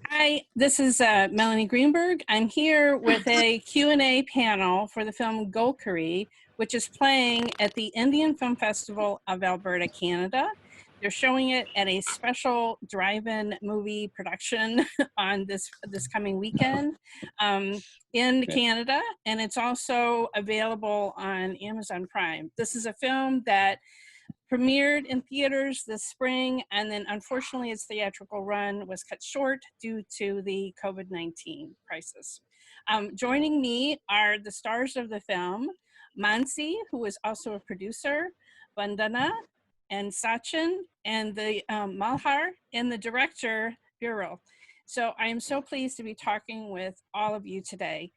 Hi, this is Melanie Greenberg. I'm here with a Q&A panel for the film Golkeri, which is playing at the Indian Film Festival of Alberta, Canada. They're showing it at a special drive-in movie production on this coming weekend in Canada, and it's also available on Amazon Prime. This is a film that premiered in theaters this spring, and then unfortunately its theatrical run was cut short due to the COVID-19 crisis. Joining me are the stars of the film, Mansi, who is also a producer, Vandana, and Sachin, and the Malhar, and the director, Viral. So I am so pleased to be talking with all of you today.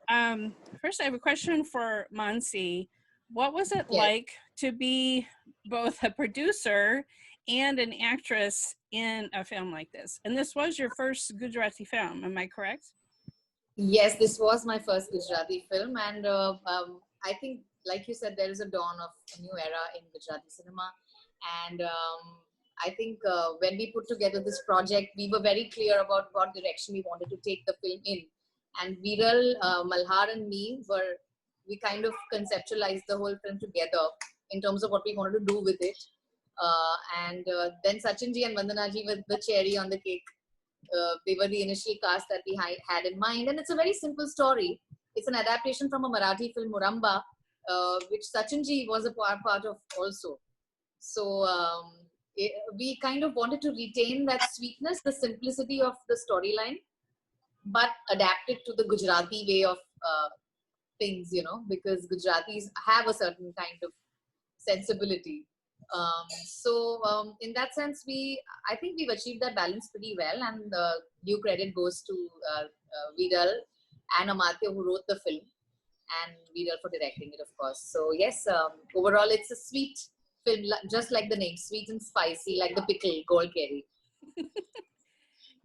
First, I have a question for Mansi. What was it like to be both a producer and an actress in a film like this? And this was your first Gujarati film, am I correct? Yes, this was my first Gujarati film, and I think, like you said, there is a dawn of a new era in Gujarati cinema. And I think when we put together this project, we were very clear about what direction we wanted to take the film in. And Viral, Malhar, and me we kind of conceptualized the whole film together in terms of what we wanted to do with it. And then Sachinji and Vandanaji were the cherry on the cake. They were the initial cast that we had in mind. And it's a very simple story. It's an adaptation from a Marathi film, Muramba, which Sachinji was a part of also. So we kind of wanted to retain that sweetness, the simplicity of the storyline, but adapt it to the Gujarati way of things, you know, because Gujaratis have a certain kind of sensibility. In that sense, I think we've achieved that balance pretty well, and due credit goes to Viral and Amartya, who wrote the film, and Viral for directing it, of course. So yes, overall it's a sweet film, just like the name, sweet and spicy, like the pickle, Golkeri.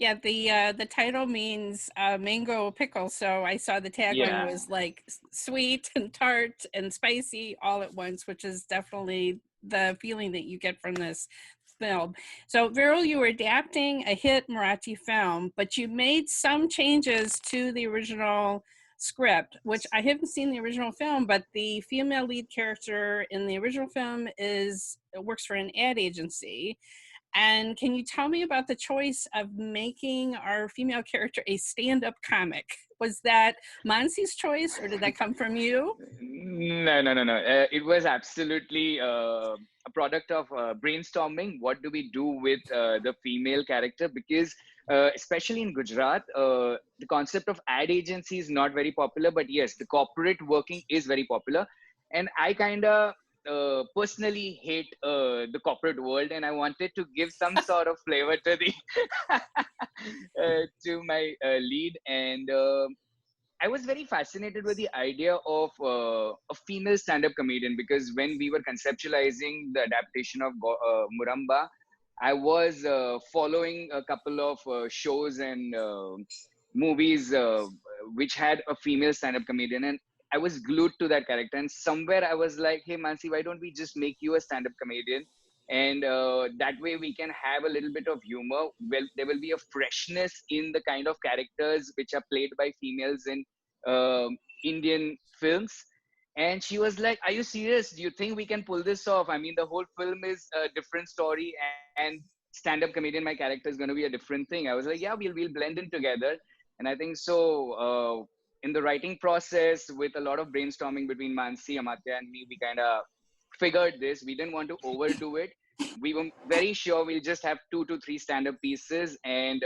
Yeah, the title means mango pickle, so I saw the tagline was like sweet and tart and spicy all at once, which is definitely the feeling that you get from this film. So Viral, you were adapting a hit Marathi film, but you made some changes to the original script, which I haven't seen the original film, but the female lead character in the original film works for an ad agency. And can you tell me about the choice of making our female character a stand-up comic? Was that Mansi's choice, or did that come from you? No. It was absolutely a product of brainstorming. What do we do with the female character? Because especially in Gujarat, the concept of ad agency is not very popular. But yes, the corporate working is very popular. And I kind of personally hate the corporate world, and I wanted to give some sort of flavor to the to my lead. And I was very fascinated with the idea of a female stand-up comedian, because when we were conceptualizing the adaptation of Muramba, I was following a couple of shows and movies which had a female stand-up comedian, and I was glued to that character. And somewhere I was like, hey Mansi, why don't we just make you a stand-up comedian? And that way we can have a little bit of humor. Well, there will be a freshness in the kind of characters which are played by females in Indian films. And she was like, are you serious? Do you think we can pull this off? I mean, the whole film is a different story, and stand-up comedian, my character, is going to be a different thing. I was like, yeah, we'll blend in together. And I think so in the writing process, with a lot of brainstorming between Mansi, Amartya, and me, we kind of figured this. We didn't want to overdo it. We were very sure we'll just have 2 to 3 stand-up pieces, and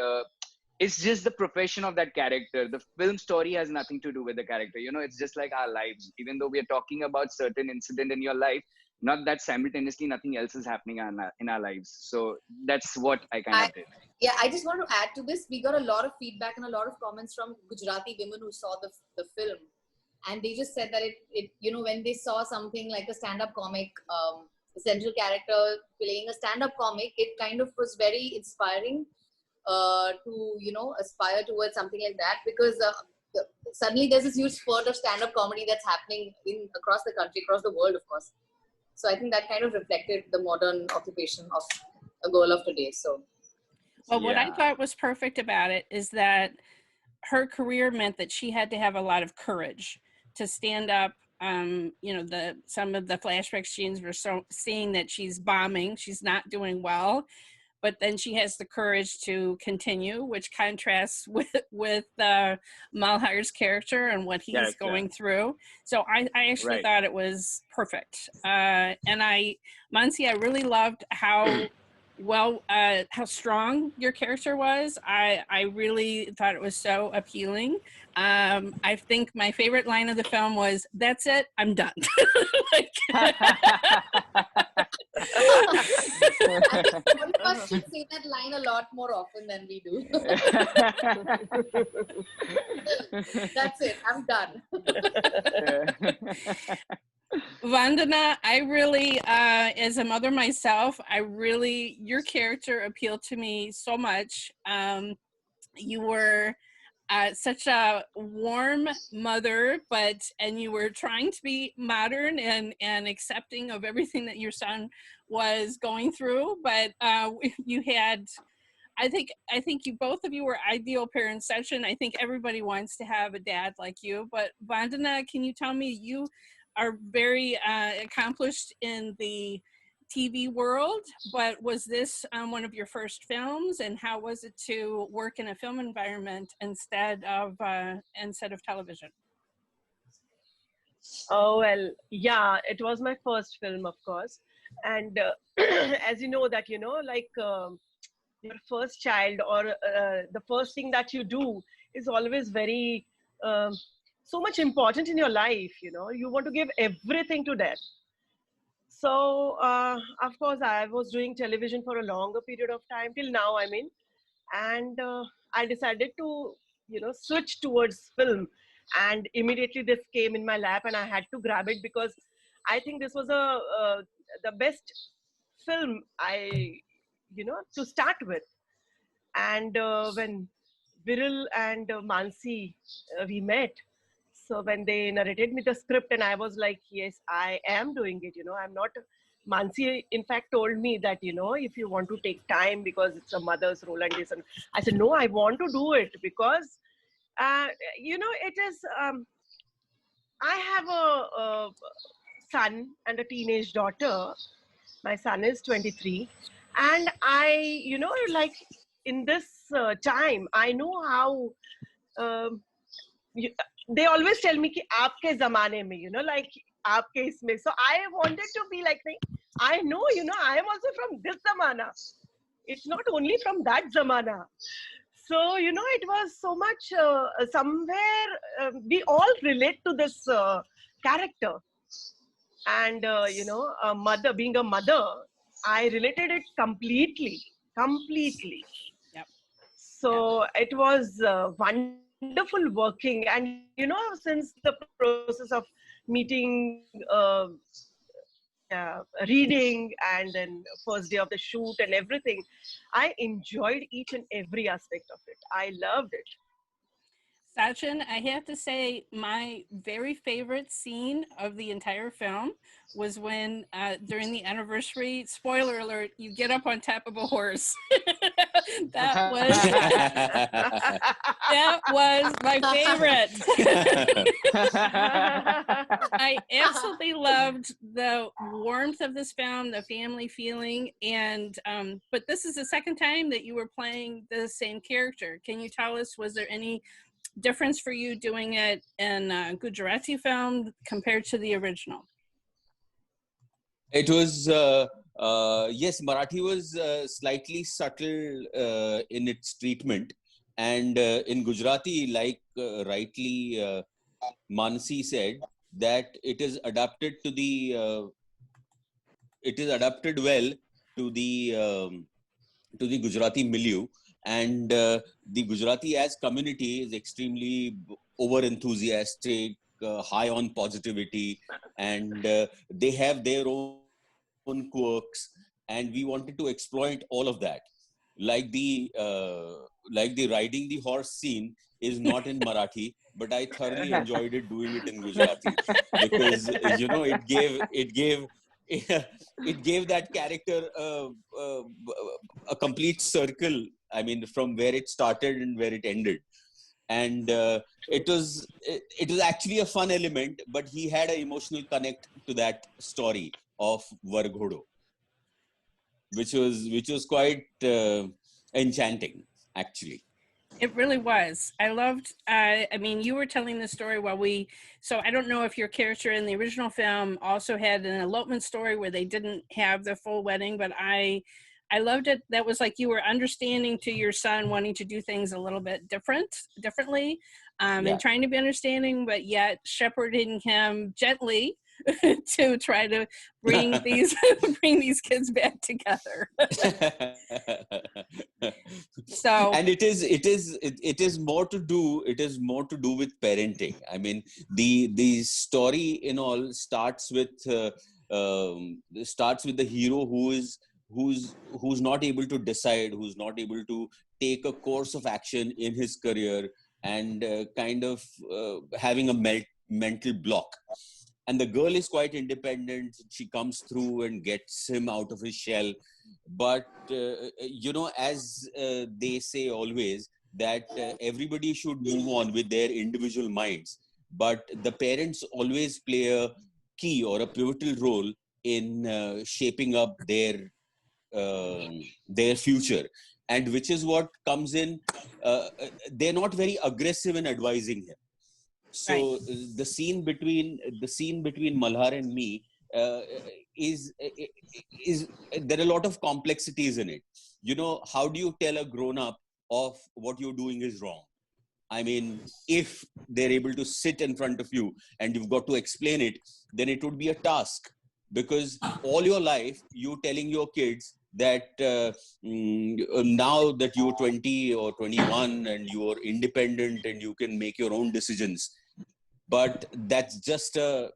it's just the profession of that character. The film story has nothing to do with the character. You know, it's just like our lives. Even though we are talking about certain incident in your life, not that simultaneously nothing else is happening in our lives. So that's what I kind of did. Yeah, I just want to add to this. We got a lot of feedback and a lot of comments from Gujarati women who saw the film. And they just said that it you know, when they saw something like a stand-up comic, the central character playing a stand-up comic, it kind of was very inspiring to, you know, aspire towards something like that, because suddenly there's this huge spurt of stand-up comedy that's happening across the country, across the world, of course. So I think that kind of reflected the modern occupation of a girl of today. So Well, what I Yeah. thought was perfect about it is that her career meant that she had to have a lot of courage to stand up. You know, some of the flashback scenes were seeing that she's bombing, she's not doing well, but then she has the courage to continue, which contrasts with Malhar's character and what he's Character. going through. So I actually Right. thought it was perfect. Mansi, I really loved how how strong your character was. I really thought it was so appealing. I think my favorite line of the film was, "That's it, I'm done." Like, I think all of us should say that line a lot more often than we do. That's it, I'm done. Vandana, I really, as a mother myself, your character appealed to me so much. You were such a warm mother, and you were trying to be modern and accepting of everything that your son was going through. But you had, I think you both of you were ideal parents. Session. I think everybody wants to have a dad like you. But Vandana, can you tell me, you are very accomplished in the TV world, but was this one of your first films, and how was it to work in a film environment instead of television? Oh, well, yeah, it was my first film, of course. And as you know, that, like your first child, or the first thing that you do is always very, so much important in your life. You want to give everything to that. So, of course, I was doing television for a longer period of time, till now, I mean. And I decided to, switch towards film. And immediately this came in my lap, and I had to grab it, because I think this was the best film to start with. And when Viral and Mansi, we met, so when they narrated me the script, and I was like, yes, I am doing it. I'm not. Mansi, in fact, told me that, if you want to take time, because it's a mother's role and this. And I said, no, I want to do it, because, it is, I have a son and a teenage daughter. My son is 23. And I, like, in this time, I know how, they always tell me ki aapke zamane mein, like aapke isme. So I wanted to be like, I know, I am also from this zamana. It's not only from that zamana. So, it was so much, somewhere, we all relate to this character. And, a mother, being a mother, I related it completely. Yep. So it was wonderful working. And, since the process of meeting, reading, and then first day of the shoot and everything, I enjoyed each and every aspect of it. I loved it. Sachin, I have to say, my very favorite scene of the entire film was when, during the anniversary, spoiler alert, you get up on top of a horse. that was my favorite. I absolutely loved the warmth of this film, the family feeling, and but this is the second time that you were playing the same character. Can you tell us, was there any difference for you doing it in Gujarati film compared to the original? It was, yes, Marathi was slightly subtle in its treatment. And in Gujarati, like rightly Mansi said, that it is adapted to the, it is adapted well to the Gujarati milieu. And the Gujarati as community is extremely over enthusiastic, high on positivity, and they have their own quirks, and we wanted to exploit all of that. Like the riding the horse scene is not in Marathi, but I thoroughly enjoyed it doing it in Gujarati, because it gave that character a complete circle I mean, from where it started and where it ended. And it was actually a fun element, but he had an emotional connect to that story of Varghodo, which was quite enchanting, actually. It really was. I loved, I mean, you were telling the story while so I don't know if your character in the original film also had an elopement story where they didn't have the full wedding, but I loved it. That was like you were understanding to your son, wanting to do things a little bit differently, and trying to be understanding, but yet shepherding him gently to try to bring these kids back together. So, and it is more to do with parenting. I mean, the story in all starts with the hero who's not able to decide, who's not able to take a course of action in his career, and kind of having a mental block. And the girl is quite independent. She comes through and gets him out of his shell. But, as they say always, that everybody should move on with their individual minds. But the parents always play a key or a pivotal role in shaping up their future. And which is what comes in. They're not very aggressive in advising him. So the scene between Malhar and me is there are a lot of complexities in it. How do you tell a grown up of what you're doing is wrong? I mean, if they're able to sit in front of you and you've got to explain it, then it would be a task, because all your life you're telling your kids that now that you're 20 or 21 and you're independent and you can make your own decisions. But that's just a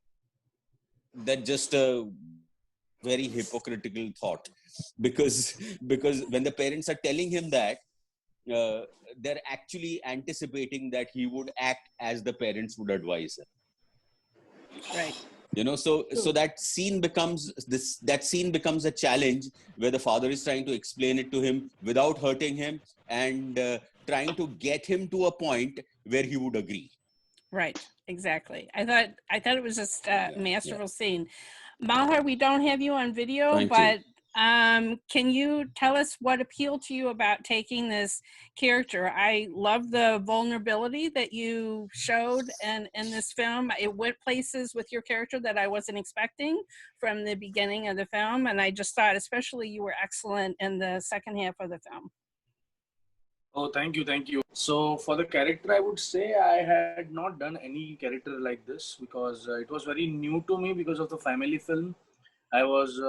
very hypocritical thought, because when the parents are telling him that, they're actually anticipating that he would act as the parents would advise him. Right. So that scene becomes a challenge where the father is trying to explain it to him without hurting him, and trying to get him to a point where he would agree. Right, exactly. I thought it was just a masterful scene. Malhar, we don't have you on video, but can you tell us what appealed to you about taking this character? I love the vulnerability that you showed in this film. It went places with your character that I wasn't expecting from the beginning of the film, and I just thought especially you were excellent in the second half of the film. Oh, thank you. So for the character, I would say I had not done any character like this, because it was very new to me because of the family film. I was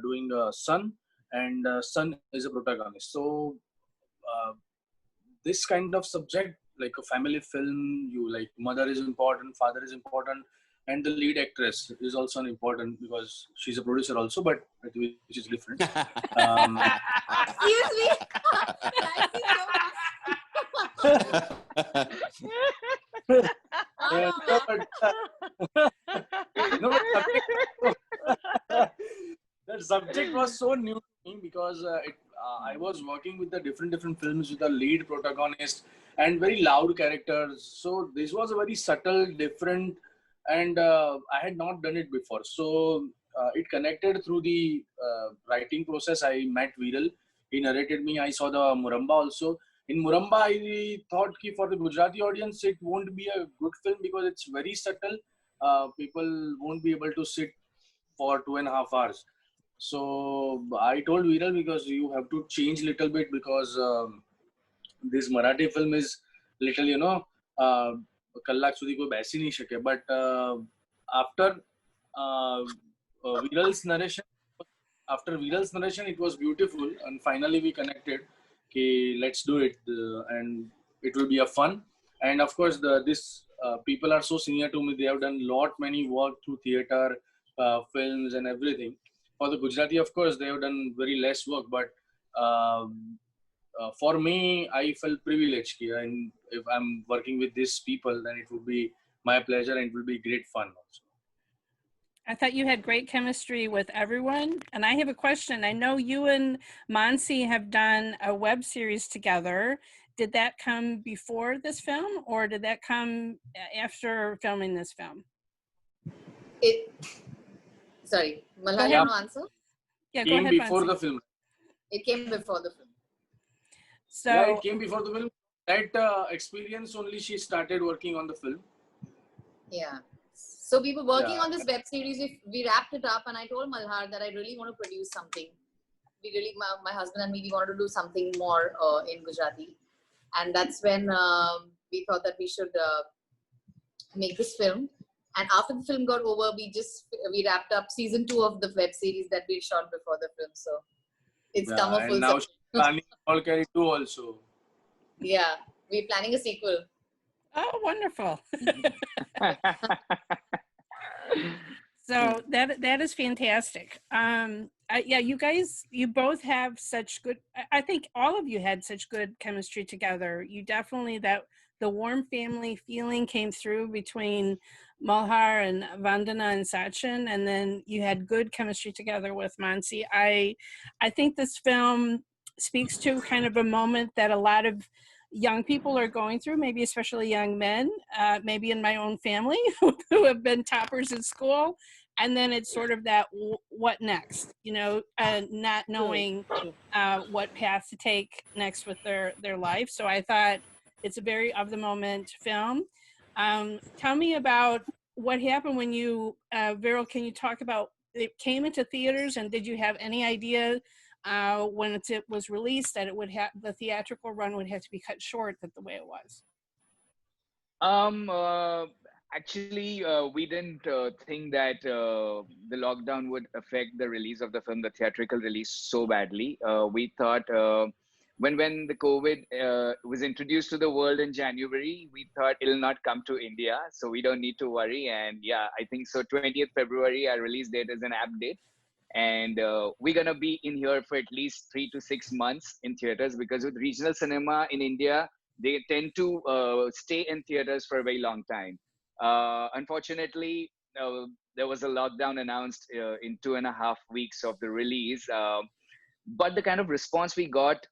doing a son, and son is a protagonist. So this kind of subject, like a family film, mother is important, father is important, and the lead actress is also an important, because she's a producer also, but which is different. Excuse me. That subject was so new to me, because I was working with the different films with a lead protagonist and very loud characters. So this was a very subtle, different, and I had not done it before. So it connected through the writing process. I met Viral. He narrated me. I saw the Muramba also. In Muramba, I thought that for the Gujarati audience, it won't be a good film because it's very subtle. People won't be able to sit for 2.5 hours. So I told Viral, because you have to change little bit, because this Marathi film is little, kallak sudhi koi baisi nahi shake. But after Viral's narration, it was beautiful, and finally we connected. Okay, let's do it, and it will be a fun. And of course, this people are so senior to me. They have done many work through theater, films, and everything. For the Gujarati, of course, they have done very less work, but for me, I felt privileged. And if I'm working with these people, then it would be my pleasure, and it will be great fun also. I thought you had great chemistry with everyone. And I have a question. I know you and Mansi have done a web series together. Did that come before this film, or did that come after filming this film? Sorry, Go Malhar, you ahead. want to answer? Yeah, go Came ahead, before Mansi. the film. It came before the film. So Yeah, it came before the film. That experience only she started working on the film. Yeah. So we were working Yeah. on this web series. We wrapped it up, and I told Malhar that I really want to produce something. My husband and me, we wanted to do something more in Gujarati, and that's when we thought that we should make this film. And after the film got over, we wrapped up season 2 of the web series that we shot before the film. So it's come a And full now circle. she's planning Golkeri 2 also. Yeah, we're planning a sequel. oh, wonderful. So that is fantastic. Yeah, you both have such good. I think all of you had such good chemistry together. You definitely the warm family feeling came through between Malhar and Vandana and Sachin, and then you had good chemistry together with Mansi. I think this film speaks to kind of a moment that a lot of young people are going through, maybe especially young men, maybe in my own family who have been toppers in school. And then it's sort of that what next, not knowing what path to take next with their life. So I thought it's a very of the moment film. Tell me about what happened when you, Viral, can you talk about, it came into theaters, and did you have any idea when it was released that it would have, the theatrical run would have to be cut short the way it was? Actually, we didn't think that the lockdown would affect the release of the film, the theatrical release, so badly. We thought when the COVID was introduced to the world in January, we thought it'll not come to India, so we don't need to worry. And yeah, I think so. 20th February, our release date is an app date. And we're gonna be in here for at least 3 to 6 months in theaters, because with regional cinema in India, they tend to stay in theaters for a very long time. Unfortunately, there was a lockdown announced in 2.5 weeks of the release. But the kind of response we got,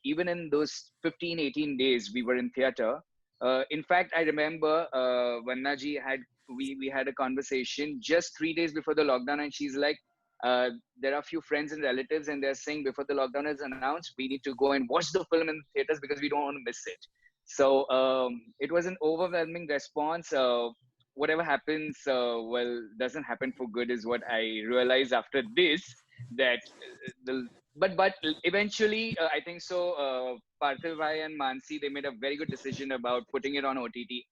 even in those 15, 18 days we were in theater. In fact, I remember Vannaji we had a conversation just 3 days before the lockdown, and she's like, there are a few friends and relatives, and they're saying before the lockdown is announced, we need to go and watch the film in theaters because we don't want to miss it. So it was an overwhelming response. Whatever happens, doesn't happen for good, is what I realized after this. That but eventually, I think so. Parthiv Bhai and Mansi, they made a very good decision about putting it on OTT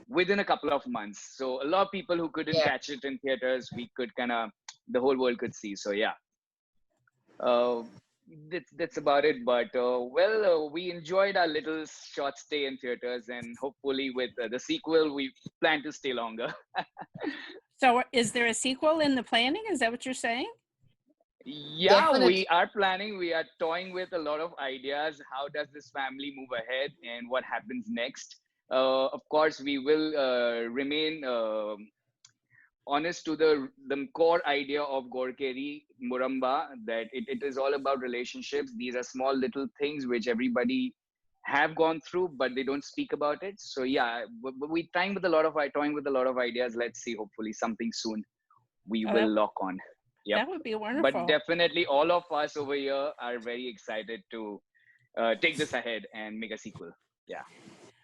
within a couple of months. So a lot of people who couldn't catch it in theaters, we could the whole world could see. So yeah, that's about it. But we enjoyed our little short stay in theaters, and hopefully with the sequel, we plan to stay longer. So is there a sequel in the planning? Is that what you're saying? Yeah, Definitely. we are planning. We are toying with a lot of ideas. How does this family move ahead, and what happens next? Of course, we will remain honest to the core idea of Golkeri Muramba, that it is all about relationships. These are small little things which everybody have gone through, but they don't speak about it. So yeah, we toying with a lot of ideas. Let's see. Hopefully, something soon we will lock on. Yep. That would be wonderful. But definitely, all of us over here are very excited to take this ahead and make a sequel. Yeah.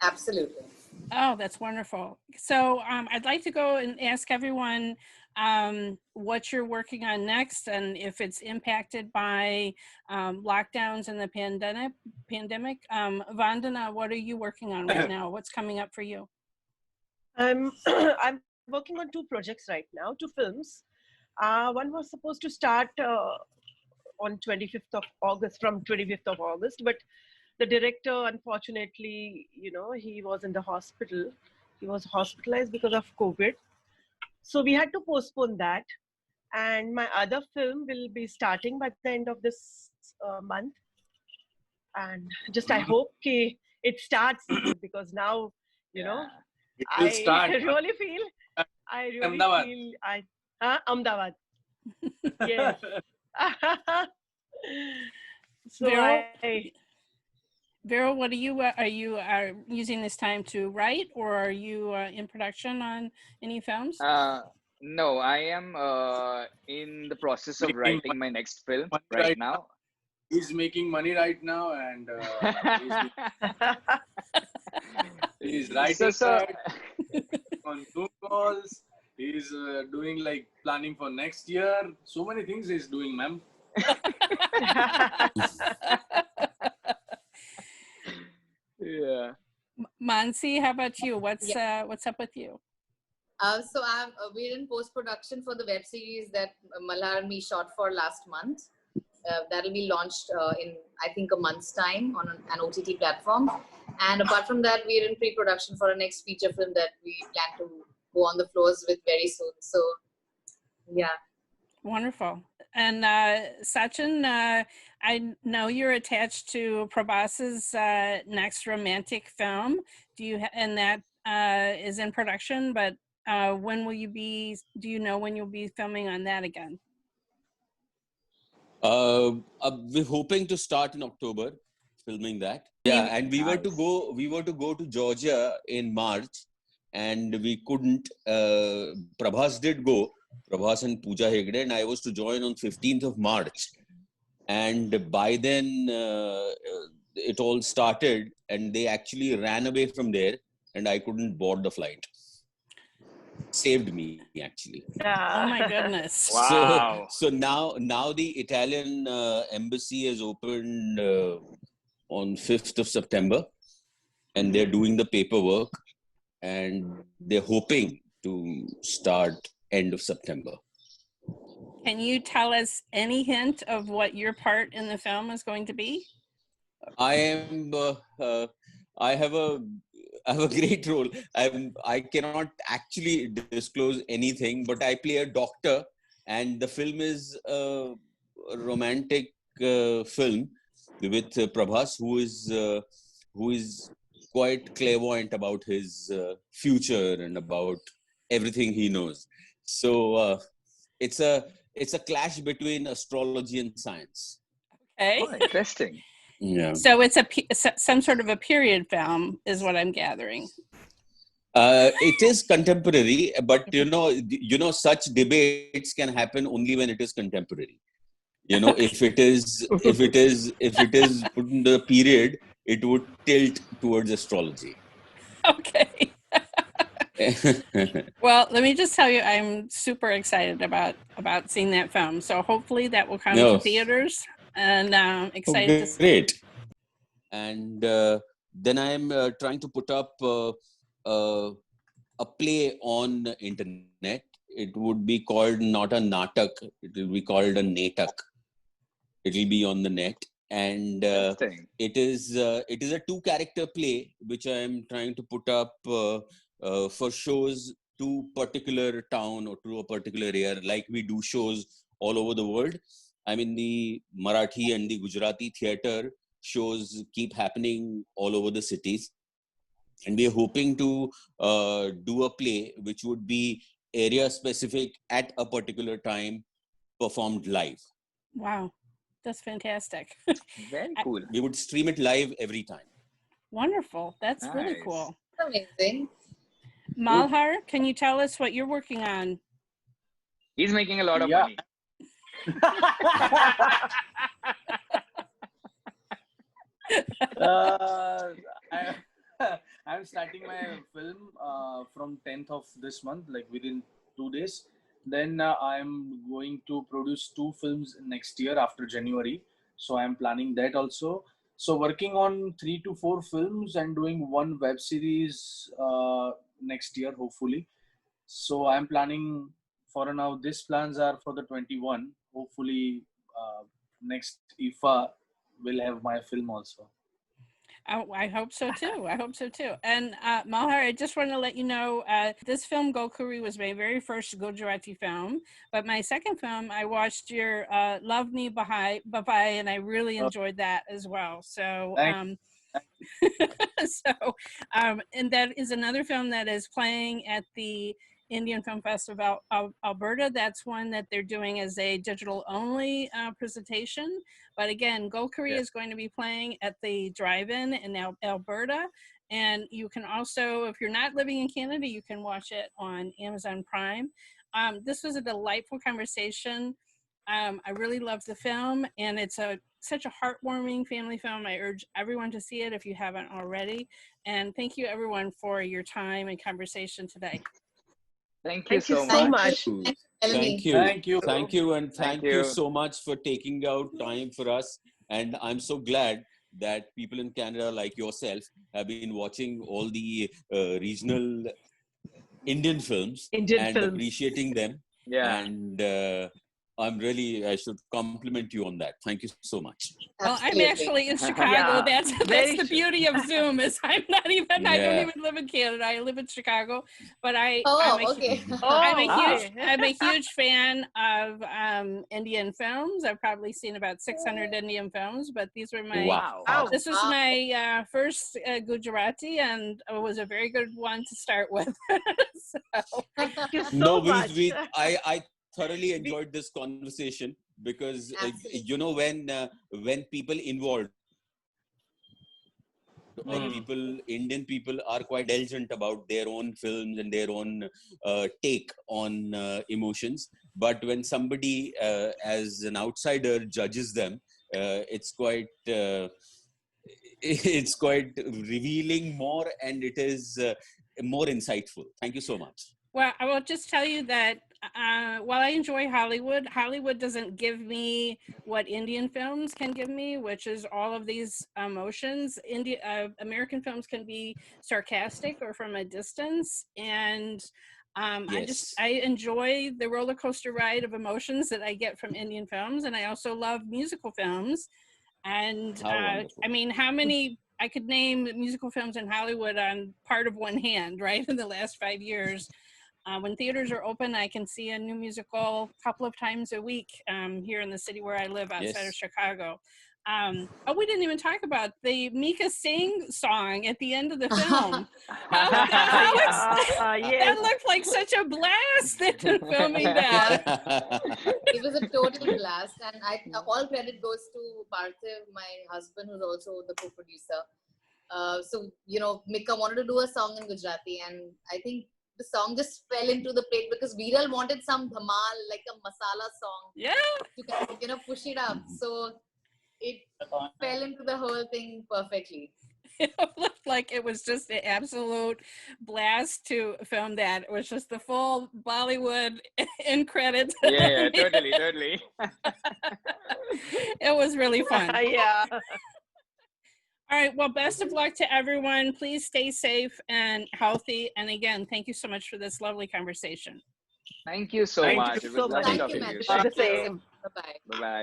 Absolutely. Oh, that's wonderful. So I'd like to go and ask everyone what you're working on next, and if it's impacted by lockdowns and the pandemic. Vandana, what are you working on right now? What's coming up for you? I'm working on 2 projects right now, 2 films. One was supposed to start on 25th of August, from 25th of August, but the director, unfortunately, he was in the hospital. He was hospitalized because of COVID. So we had to postpone that. And my other film will be starting by the end of this month. And just I hope it starts, because now, It will start. really feel, Ahmedabad. Ahmedabad. Yes. So Vero, what are you using this time to write, or are you in production on any films? No, I am in the process of Making writing my next film money right now. He's making money right now, and he's writing that on Zoom calls. He's doing like planning for next year. So many things he's doing, ma'am. Yeah. Mansi, how about you? What's up with you? So we're in post-production for the web series that Malhar and me shot for last month. That'll be launched in, I think, a month's time on an OTT platform. And apart from that, we're in pre-production for a next feature film that we plan to go on the floors with very soon. So, yeah. Wonderful. And Sachin, I know you're attached to Prabhas's next romantic film. And that is in production, but when will you be, do you know when you'll be filming on that again? We're hoping to start in October, filming that. Yeah, and we were to go to Georgia in March, and we couldn't. Prabhas did go, Prabhas and Pooja Hegde, and I was to join on 15th of March. And by then, it all started, and they actually ran away from there, and I couldn't board the flight. Saved me, actually. Oh my goodness. Wow. So now the Italian embassy has opened on 5th of September, and they're doing the paperwork, and they're hoping to start end of September. Can you tell us any hint of what your part in the film is going to be? I am. I have a great role. I cannot actually disclose anything, but I play a doctor, and the film is a romantic film with Prabhas, who is quite clairvoyant about his future and about everything he knows. So it's a clash between astrology and science. Okay. Oh, interesting. Yeah. So it's some sort of a period film, is what I'm gathering. It is contemporary, but you know, such debates can happen only when it is contemporary. You know, if it is put in the period, it would tilt towards astrology. Okay. Well, let me just tell you, I'm super excited about seeing that film. So hopefully that will come to theaters, and excited to see. Great. And then I'm trying to put up a play on the internet. It would be called not a natak, it will be called a natak. It will be on the net, and it is a 2-character play which I am trying to put up for shows to particular town or to a particular area, like we do shows all over the world. I mean, the Marathi and the Gujarati theater shows keep happening all over the cities, and we are hoping to do a play which would be area specific at a particular time, performed live. Wow, that's fantastic. Very cool. We would stream it live every time. Wonderful. That's really Nice. cool. Amazing. Malhar, can you tell us what you're working on? He's making a lot of money. I'm starting my film from 10th of this month, like within 2 days. Then I'm going to produce 2 films next year after January. So I'm planning that also. So working on 3 to 4 films and doing 1 web series next year, hopefully. So I'm planning for now. These plans are for the 21. Hopefully next IFFA will have my film also. I hope so too. I hope so too. And Malhar, I just want to let you know, this film Golkeri was my very first Gujarati film, but my second film, I watched your Love Me Bhai, and I really enjoyed that as well. So So, and that is another film that is playing at the Indian Film Festival of Alberta. That's one that they're doing as a digital only presentation. But again, Golkeri is going to be playing at the Drive-in in Alberta. And you can also, if you're not living in Canada, you can watch it on Amazon Prime. This was a delightful conversation. I really loved the film, and it's such a heartwarming family film. I urge everyone to see it if you haven't already. And thank you everyone for your time and conversation today. Thank you so much. Thank you. Thank you. Thank you. And Thank thank you you. so much for taking out time for us. And I'm so glad that people in Canada like yourself have been watching all the regional Indian films and appreciating them. Yeah. And I should compliment you on that. Thank you so much. Well, I'm actually in Chicago. That's the beauty of Zoom is I don't even live in Canada. I live in Chicago, but I'm a huge fan of Indian films. I've probably seen about 600 Indian films, but these were this was my first Gujarati, and it was a very good one to start with. So. Thank you so much. I thoroughly enjoyed this conversation because when people involved, Indian people are quite indulgent about their own films and their own take on emotions. But when somebody as an outsider judges them, it's quite revealing more, and it is more insightful. Thank you so much. Well, I will just tell you that while I enjoy Hollywood doesn't give me what Indian films can give me, which is all of these emotions. American films can be sarcastic or from a distance, and I enjoy the roller coaster ride of emotions that I get from Indian films, and I also love musical films. And I mean, I could name musical films in Hollywood on part of one hand, right? In the last 5 years. When theaters are open, I can see a new musical a couple of times a week here in the city where I live outside of Chicago. We didn't even talk about the Mika Singh song at the end of the film. That looked like such a blast filming that. It was a total blast, and all credit goes to Parthiv, my husband, who's also the co-producer. So, Mika wanted to do a song in Gujarati, and I think the song just fell into the plate because Viral wanted some dhamal, like a masala song, to kind of, push it up. So it fell into the whole thing perfectly. It looked like it was just an absolute blast to film that. It was just the full Bollywood in credits. Yeah, totally. It was really fun. Yeah. All right. Well, best of luck to everyone. Please stay safe and healthy. And again, thank you so much for this lovely conversation. Thank you so much. It was lovely talking to you. The same. Bye-bye. Bye-bye.